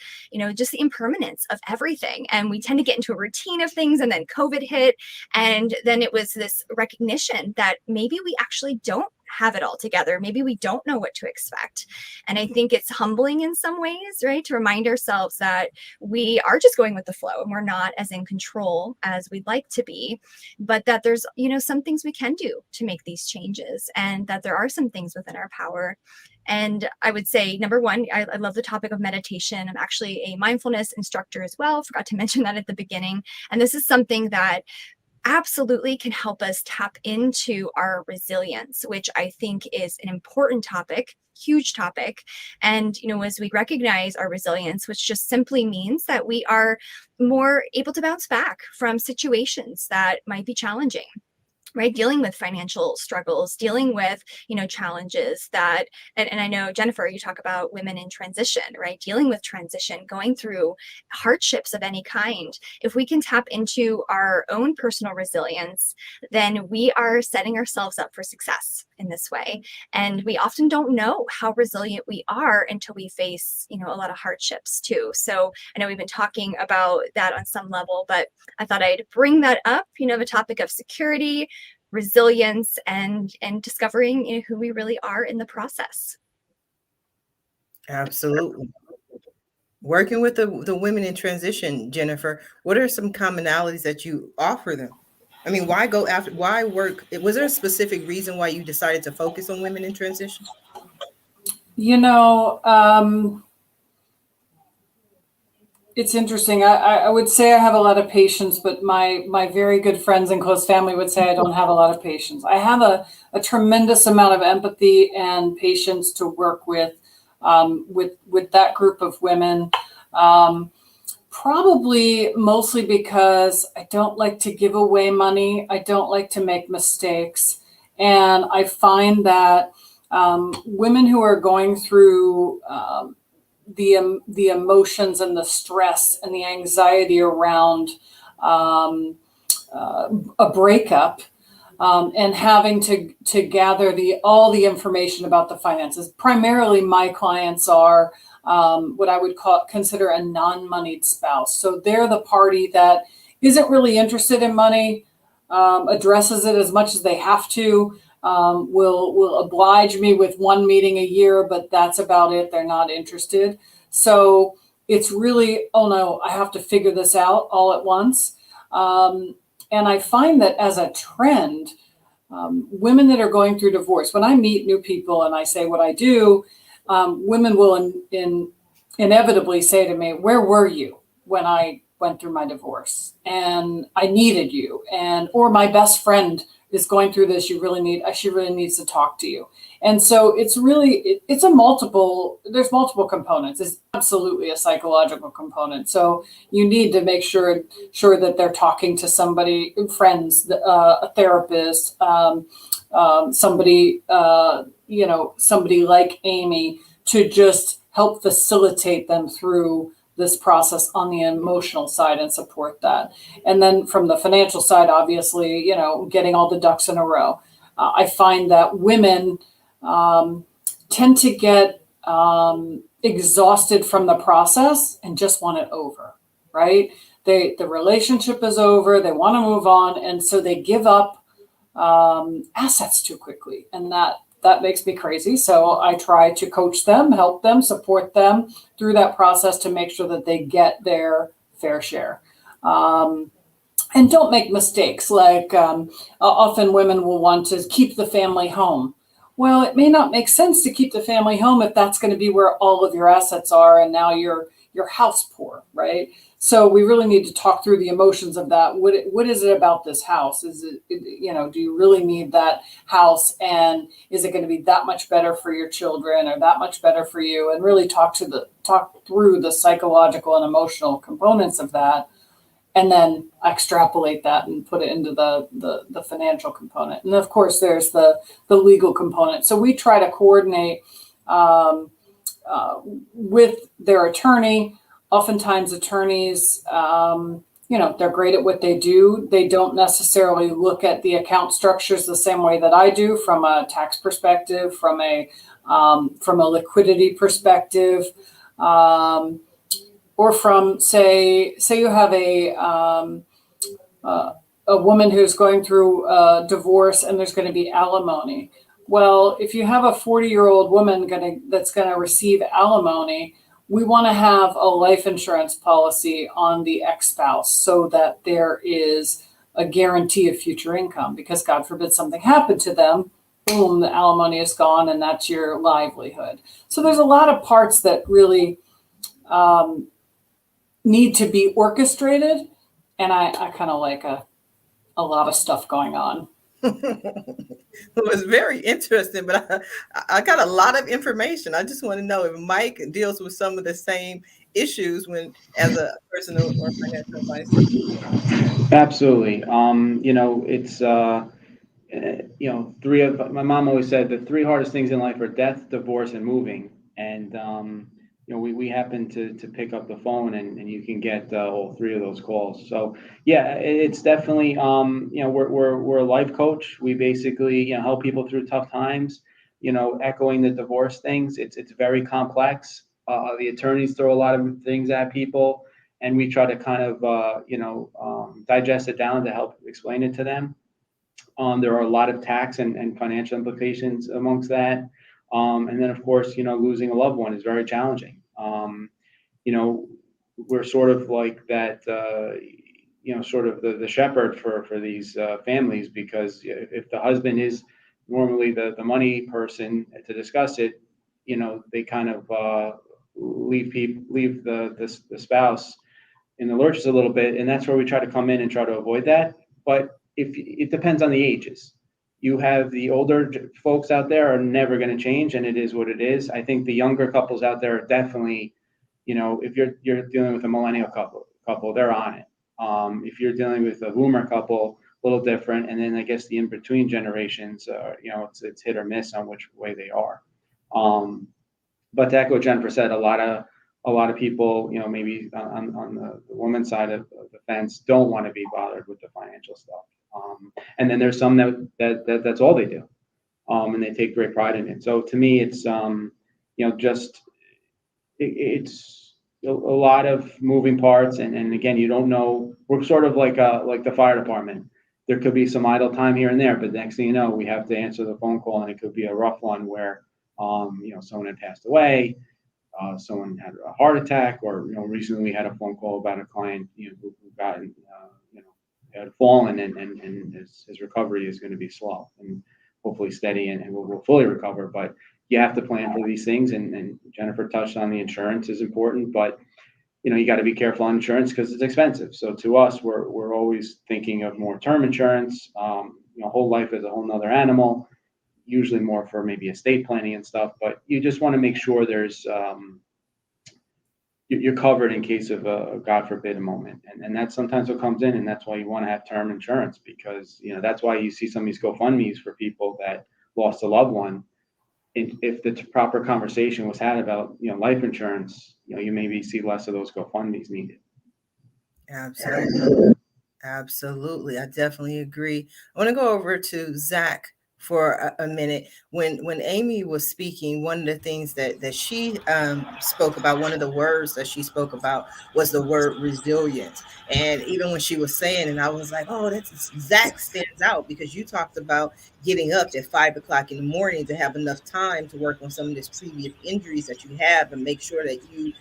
just the impermanence of everything. And we tend to get into a routine of things, and then COVID hit. And then it was this recognition that maybe we actually don't have it all together. Maybe we don't know what to expect. And I think it's humbling in some ways, right? To remind ourselves that we are just going with the flow and we're not as in control as we'd like to be, but that there's, some things we can do to make these changes, and that there are some things within our power. And I would say, number one, I love the topic of meditation. I'm actually a mindfulness instructor as well. Forgot to mention that at the beginning. And this is something that absolutely can help us tap into our resilience, which I think is an important topic, huge topic. And, as we recognize our resilience, which just simply means that we are more able to bounce back from situations that might be challenging, right? Dealing with financial struggles, dealing with, challenges that, and I know, Jennifer, you talk about women in transition, right? Dealing with transition, going through hardships of any kind. If we can tap into our own personal resilience, then we are setting ourselves up for success in this way. And we often don't know how resilient we are until we face, a lot of hardships too. So I know we've been talking about that on some level, but I thought I'd bring that up, the topic of security, resilience, and discovering, who we really are in the process. Absolutely. Working with the women in transition, Jennifer, what are some commonalities that you offer them? I mean, why work? Was there a specific reason why you decided to focus on women in transition? It's interesting. I would say I have a lot of patience, but my very good friends and close family would say I don't have a lot of patience. I have a tremendous amount of empathy and patience to work with that group of women. Probably mostly because I don't like to give away money. I don't like to make mistakes. And I find that women who are going through the emotions and the stress and the anxiety around a breakup, and having to gather all the information about the finances. Primarily, my clients are what I would consider a non-moneyed spouse. So they're the party that isn't really interested in money, addresses it as much as they have to, will oblige me with one meeting a year, but that's about it. They're not interested. So it's really, oh no, I have to figure this out all at once. And I find that as a trend, women that are going through divorce, when I meet new people and I say what I do, women will inevitably say to me, where were you when I went through my divorce? And I needed you. Or my best friend is going through this. She really needs to talk to you. And so it's really, there's multiple components. It's absolutely a psychological component. So you need to make sure that they're talking to somebody, friends, a therapist, somebody like Amie, to just help facilitate them through this process on the emotional side and support that. And then from the financial side, obviously, getting all the ducks in a row. I find that women tend to get exhausted from the process and just want it over, right? The relationship is over, they want to move on, and so they give up assets too quickly. And that makes me crazy. So I try to coach them, help them, support them through that process to make sure that they get their fair share. And don't make mistakes. Like often women will want to keep the family home. Well, it may not make sense to keep the family home if that's going to be where all of your assets are, and now you're house poor, right? So we really need to talk through the emotions of that. What is it about this house? Is it, do you really need that house? And is it going to be that much better for your children or that much better for you? And really talk through the psychological and emotional components of that, and then extrapolate that and put it into the financial component. And of course, there's the legal component. So we try to coordinate with their attorney oftentimes attorneys, they're great at what they do. They don't necessarily look at the account structures the same way that I do, from a tax perspective, from a liquidity perspective, or from say you have a woman who's going through a divorce and there's going to be alimony. Well, if you have a 40-year-old woman that's going to receive alimony, we want to have a life insurance policy on the ex-spouse so that there is a guarantee of future income, because God forbid something happened to them, boom, the alimony is gone and that's your livelihood. So there's a lot of parts that really need to be orchestrated. And I kind of like a lot of stuff going on. It was very interesting, but I got a lot of information. I just want to know if Mike deals with some of the same issues as a personal or financial advisor. Absolutely. It's my mom always said the three hardest things in life are death, divorce, and moving. And we happen to pick up the phone and you can get all three of those calls. So yeah, it's definitely we're a life coach. We basically help people through tough times. Echoing the divorce things, it's very complex. The attorneys throw a lot of things at people, and we try to kind of digest it down to help explain it to them. There are a lot of tax and financial implications amongst that. And then, of course, losing a loved one is very challenging. We're sort of like that, sort of the shepherd for these families, because if the husband is normally the money person to discuss it, they kind of leave the spouse in the lurches a little bit. And that's where we try to come in and try to avoid that. But it depends on the ages. You have the older folks out there are never going to change, and it is what it is. I think the younger couples out there are definitely, if you're dealing with a millennial couple, they're on it. If you're dealing with a boomer couple, a little different. And then I guess the in-between generations, it's hit or miss on which way they are. But to echo what Jennifer said, a lot of people, maybe on the woman's side of the fence don't want to be bothered with the financial stuff. And then there's some that's all they do, and they take great pride in it. So to me, it's it's a lot of moving parts, and again, you don't know. We're sort of like the fire department. There could be some idle time here and there, but next thing you know, we have to answer the phone call, and it could be a rough one where someone had passed away, someone had a heart attack, or recently we had a phone call about a client who got had fallen, and his recovery is going to be slow and hopefully steady, and will fully recover. But you have to plan for these things, and Jennifer touched on the insurance is important, but you got to be careful on insurance because it's expensive. So to us, we're always thinking of more term insurance. Whole life is a whole nother animal, usually more for maybe estate planning and stuff, but you just want to make sure there's you're covered in case of a God forbid a moment, and that's sometimes what comes in, and that's why you want to have term insurance, because that's why you see some of these GoFundMe's for people that lost a loved one. If the proper conversation was had about life insurance, you maybe see less of those GoFundMe's needed. Absolutely, I definitely agree. I want to go over to Zack for a minute. When Amie was speaking, one of the things that she spoke about, one of the words that she spoke about was the word resilience. And even when she was saying, and I was like, oh, that's Zack stands out, because you talked about getting up at 5 o'clock in the morning to have enough time to work on some of these previous injuries that you have and make sure that you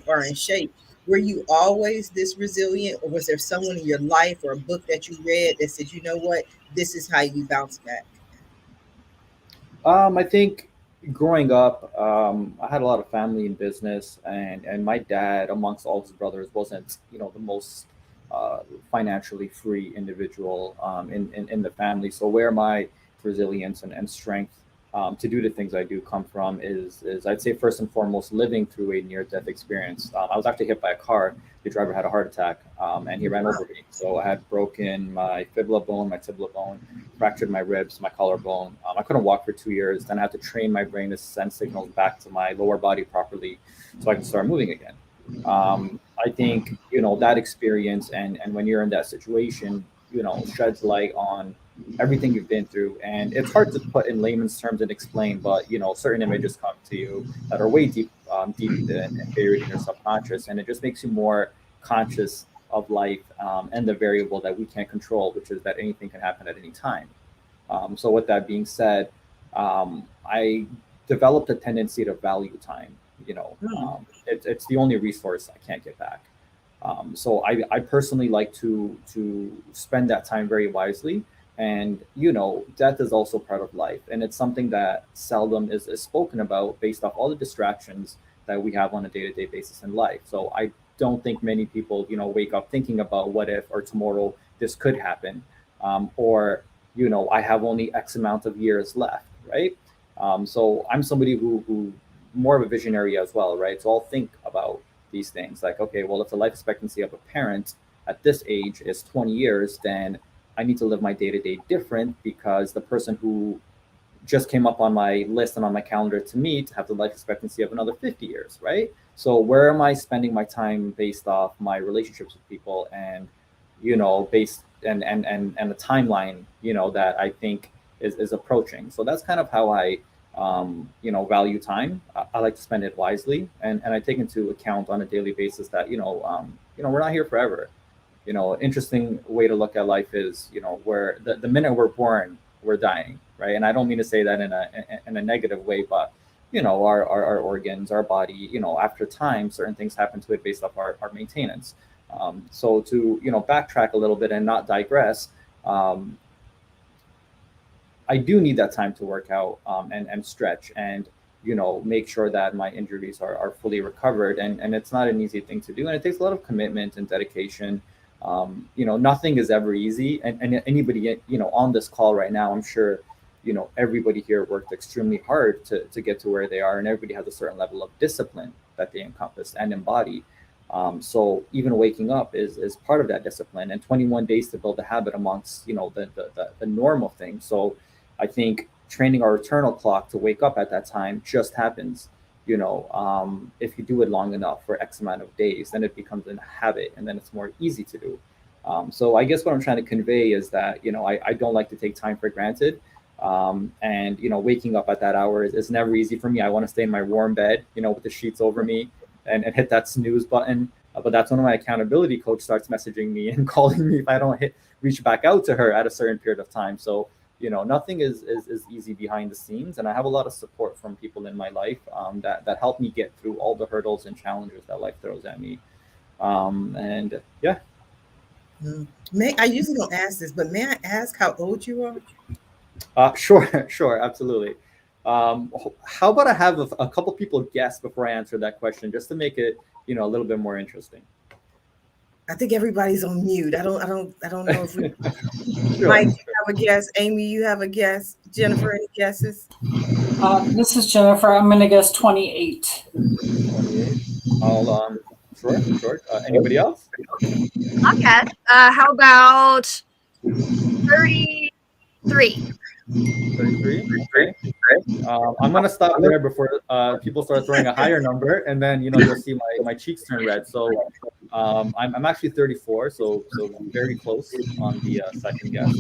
are in shape. Were you always this resilient, or was there someone in your life or a book that you read that said, you know what, this is how you bounce back? I think growing up, I had a lot of family in business, and my dad, amongst all his brothers, wasn't the most financially free individual in the family. So where my resilience and strength to do the things I do come from is I'd say first and foremost living through a near-death experience. I was actually hit by a car. The driver had a heart attack, and he ran over me. So I had broken my fibula bone, my tibia bone, fractured my ribs, my collarbone. I couldn't walk for 2 years. Then I had to train my brain to send signals back to my lower body properly so I can start moving again. I think, that experience and when you're in that situation, sheds light on everything you've been through. And it's hard to put in layman's terms and explain, but, certain images come to you that are way deep and buried in your subconscious. And it just makes you more conscious of life, and the variable that we can't control, which is that anything can happen at any time. So with that being said, I developed a tendency to value time. It's the only resource I can't get back. So I personally like to spend that time very wisely. And death is also part of life, and it's something that seldom is spoken about based off all the distractions that we have on a day-to-day basis in life. So I don't think many people wake up thinking about what if or tomorrow this could happen, or I have only X amount of years left, right? So I'm somebody who more of a visionary as well, right? So I'll think about these things like, okay, well, if the life expectancy of a parent at this age is 20 years, then I need to live my day-to-day different, because the person who just came up on my list and on my calendar to meet have the life expectancy of another 50 years, right? So where am I spending my time based off my relationships with people, and based and the timeline that I think is approaching. So that's kind of how I value time. I like to spend it wisely, and I take into account on a daily basis that we're not here forever. Interesting way to look at life is where the minute we're born, we're dying, right? And I don't mean to say that in a negative way, but our organs, our body, after time, certain things happen to it based off our maintenance. So to backtrack a little bit and not digress, I do need that time to work out, and stretch, and make sure that my injuries are fully recovered, and it's not an easy thing to do, and it takes a lot of commitment and dedication. Nothing is ever easy, and anybody on this call right now, I'm sure everybody here worked extremely hard to get to where they are, and everybody has a certain level of discipline that they encompass and embody. So even waking up is part of that discipline, and 21 days to build a habit amongst the normal thing. So I think training our eternal clock to wake up at that time just happens. If you do it long enough for X amount of days, then it becomes a habit, and then it's more easy to do. So I guess what I'm trying to convey is that I don't like to take time for granted. And waking up at that hour is never easy for me. I want to stay in my warm bed, with the sheets over me, and hit that snooze button. But that's when my accountability coach starts messaging me and calling me if I don't reach back out to her at a certain period of time. So nothing is easy behind the scenes, and I have a lot of support from people in my life that help me get through all the hurdles and challenges that life throws at me. And yeah. I usually don't ask this, but may I ask how old you are? Sure, absolutely. How about I have a couple people guess before I answer that question, just to make it a little bit more interesting. I think everybody's on mute. I don't know if we. Sure, Mike, you have a guess. Amy, you have a guess. Jennifer, any guesses? This is Jennifer. I'm going to guess 28. 28. I'll sure. Anybody else? I'll guess. How about 33? 33. Okay. I'm gonna stop there before people start throwing a higher number, and then you'll see my cheeks turn red. So I'm actually 34, so very close on the second guess.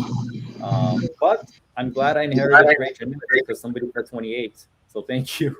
But I'm glad I inherited a great genetic, because somebody said 28. So thank you.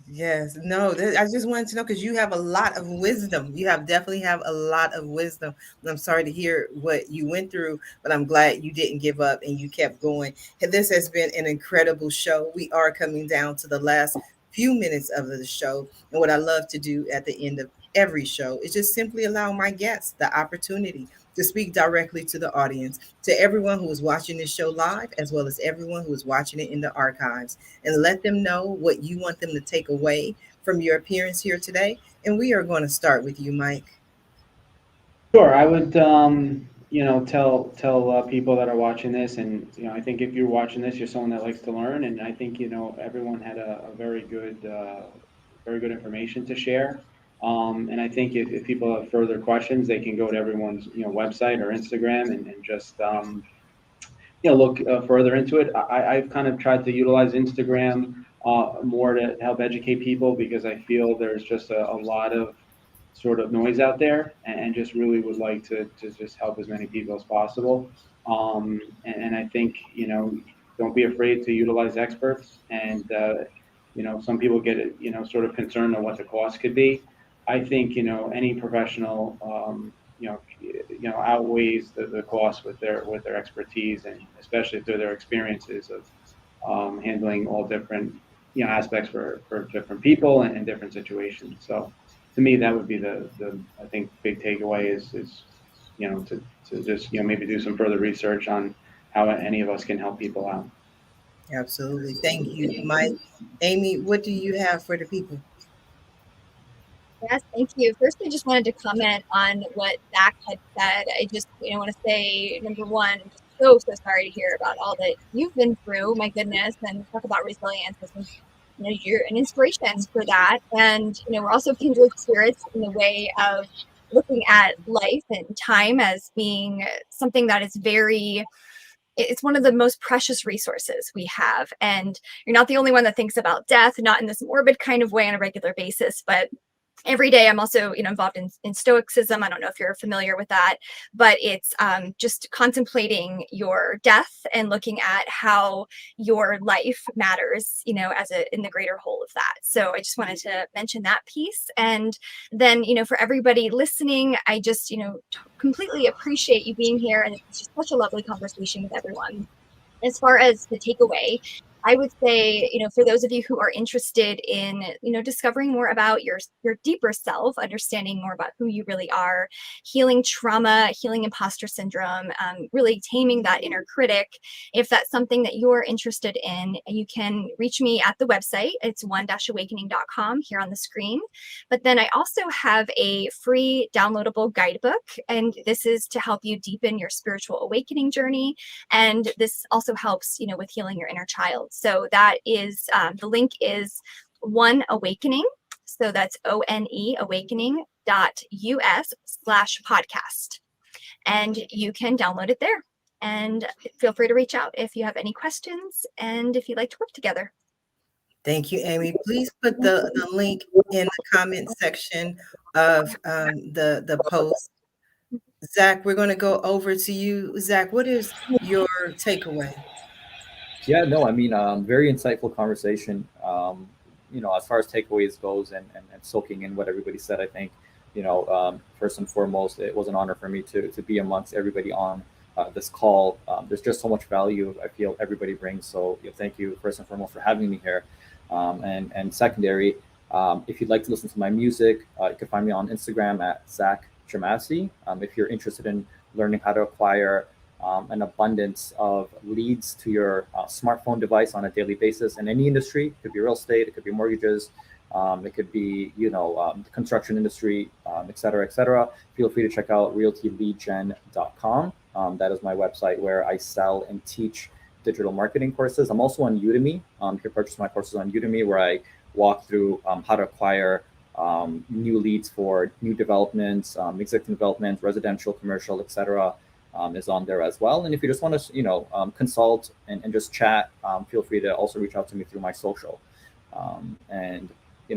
Yes, no, I just wanted to know, because you have a lot of wisdom. You definitely have a lot of wisdom. And I'm sorry to hear what you went through, but I'm glad you didn't give up and you kept going. And this has been an incredible show. We are coming down to the last few minutes of the show. And what I love to do at the end of every show is just simply allow my guests the opportunity to speak directly to the audience, to everyone who is watching this show live, as well as everyone who is watching it in the archives, and let them know what you want them to take away from your appearance here today. And we are going to start with you, Mike. Sure, I would, tell people that are watching this, and I think if you're watching this, you're someone that likes to learn, and I think everyone had a very good information to share. And I think if people have further questions, they can go to everyone's website or Instagram and just look further into it. I've kind of tried to utilize Instagram more to help educate people, because I feel there's just a lot of sort of noise out there, and just really would like to just help as many people as possible. And I think, don't be afraid to utilize experts. And, some people get, sort of concerned on what the cost could be. I think, any professional, outweighs the cost with their expertise, and especially through their experiences of handling all different, aspects for different people and different situations. So to me, that would be the I think big takeaway is to just maybe do some further research on how any of us can help people out. Absolutely. Thank you, Mike. Amie, what do you have for the people? Yes, thank you. First, I just wanted to comment on what Zack had said. I just want to say, number one, I'm just so sorry to hear about all that you've been through. My goodness, and talk about resilience. I think you're an inspiration for that, and we're also kindred spirits in the way of looking at life and time as being something that is it's one of the most precious resources we have. And you're not the only one that thinks about death, not in this morbid kind of way on a regular basis, but every day I'm also involved in stoicism. I don't know if you're familiar with that, but it's just contemplating your death and looking at how your life matters, in the greater whole of that. So I just wanted to mention that piece. And then, for everybody listening, I just, completely appreciate you being here. And it's just such a lovely conversation with everyone. As far as the takeaway, I would say, for those of you who are interested in, discovering more about your deeper self, understanding more about who you really are, healing trauma, healing imposter syndrome, really taming that inner critic. If that's something that you're interested in, you can reach me at the website. It's one-awakening.com here on the screen. But then I also have a free downloadable guidebook, and this is to help you deepen your spiritual awakening journey. And this also helps, with healing your inner child. So that is, the link is One Awakening. So that's ONE awakening.us/podcast. And you can download it there. And feel free to reach out if you have any questions and if you'd like to work together. Thank you, Amie. Please put the link in the comment section of the post. Zack, we're going to go over to you. Zack, what is your takeaway? Yeah, no, I mean, very insightful conversation. As far as takeaways goes and soaking in what everybody said, I think, first and foremost, it was an honor for me to be amongst everybody on this call. There's just so much value I feel everybody brings. So thank you first and foremost for having me here. And secondary, if you'd like to listen to my music, you can find me on Instagram at Zack Jamasi. If you're interested in learning how to acquire an abundance of leads to your smartphone device on a daily basis in any industry. It could be real estate, it could be mortgages, it could be, the construction industry, et cetera. Feel free to check out realtyleadgen.com. That is my website where I sell and teach digital marketing courses. I'm also on Udemy. You can purchase my courses on Udemy, where I walk through how to acquire new leads for new developments, existing developments, residential, commercial, et cetera. Is on there as well. And if you just want to, consult and just chat, feel free to also reach out to me through my social. And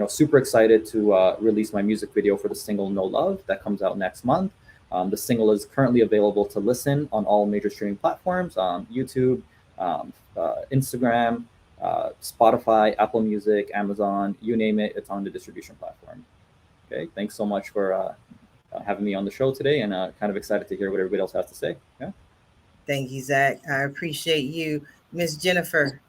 super excited to release my music video for the single No Love that comes out next month. The single is currently available to listen on all major streaming platforms, YouTube, Instagram, Spotify, Apple Music, Amazon, you name it, it's on the distribution platform. Okay, thanks so much for having me on the show today, and kind of excited to hear what everybody else has to say. Yeah. Thank you, Zack. I appreciate you. Miss Jennifer.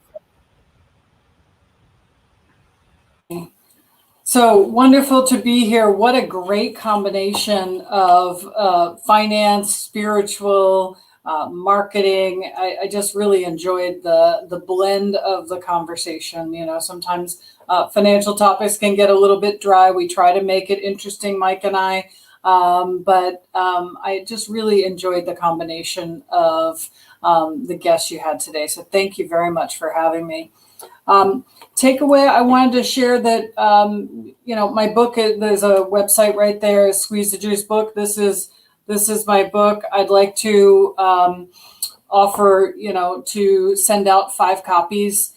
So wonderful to be here. What a great combination of finance, spiritual, marketing. I just really enjoyed the blend of the conversation. Sometimes financial topics can get a little bit dry. We try to make it interesting, Mike and I. But I just really enjoyed the combination of the guests you had today. So thank you very much for having me. Takeaway, I wanted to share that, my book, there's a website right there, Squeeze the Juice book. This is my book. I'd like to offer, to send out 5 copies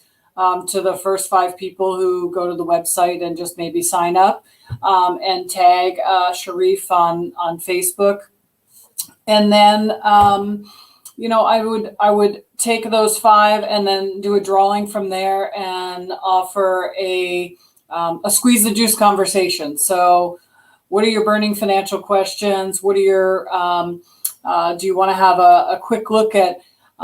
to the first 5 people who go to the website and just maybe sign up, and tag Sharif on Facebook. And then, I would take those 5 and then do a drawing from there and offer a squeeze the juice conversation. So what are your burning financial questions? What are your, do you want to have a quick look at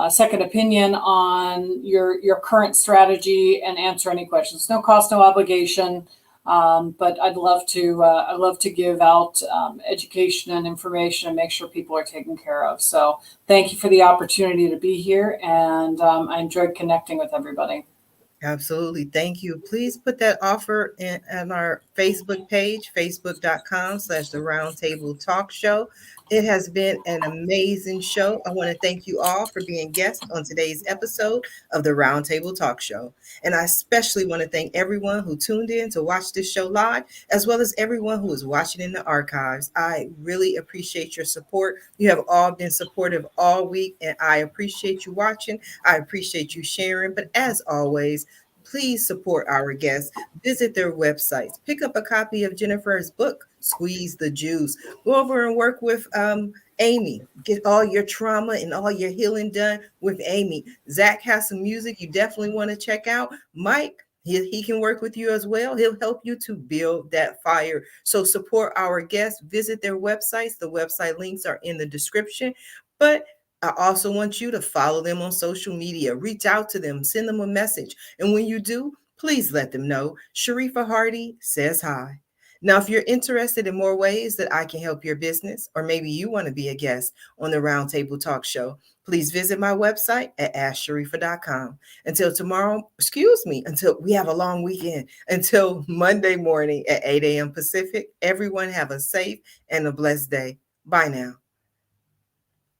second opinion on your current strategy and answer any questions? No cost, no obligation. But I'd love to give out education and information and make sure people are taken care of. So thank you for the opportunity to be here, and I enjoyed connecting with everybody. Absolutely. Thank you. Please put that offer on our Facebook page, facebook.com/the Roundtable Talk Show. It has been an amazing show. I want to thank you all for being guests on today's episode of the Roundtable Talk Show. And I especially want to thank everyone who tuned in to watch this show live, as well as everyone who is watching in the archives. I really appreciate your support. You have all been supportive all week, and I appreciate you watching. I appreciate you sharing. But as always, please support our guests. Visit their websites. Pick up a copy of Jennifer's book, Squeeze the Juice. Go over and work with Amie. Get all your trauma and all your healing done with Amie. Zack has some music you definitely want to check out. Mike, he can work with you as well. He'll help you to build that fire. So support our guests. Visit their websites. The website links are in the description. But I also want you to follow them on social media. Reach out to them. Send them a message. And when you do, please let them know Sharifah Hardie says hi. Now, if you're interested in more ways that I can help your business, or maybe you want to be a guest on the Roundtable Talk Show, please visit my website at AskSharifah.com. Until we have a long weekend, until Monday morning at 8 a.m. Pacific, everyone have a safe and a blessed day. Bye now.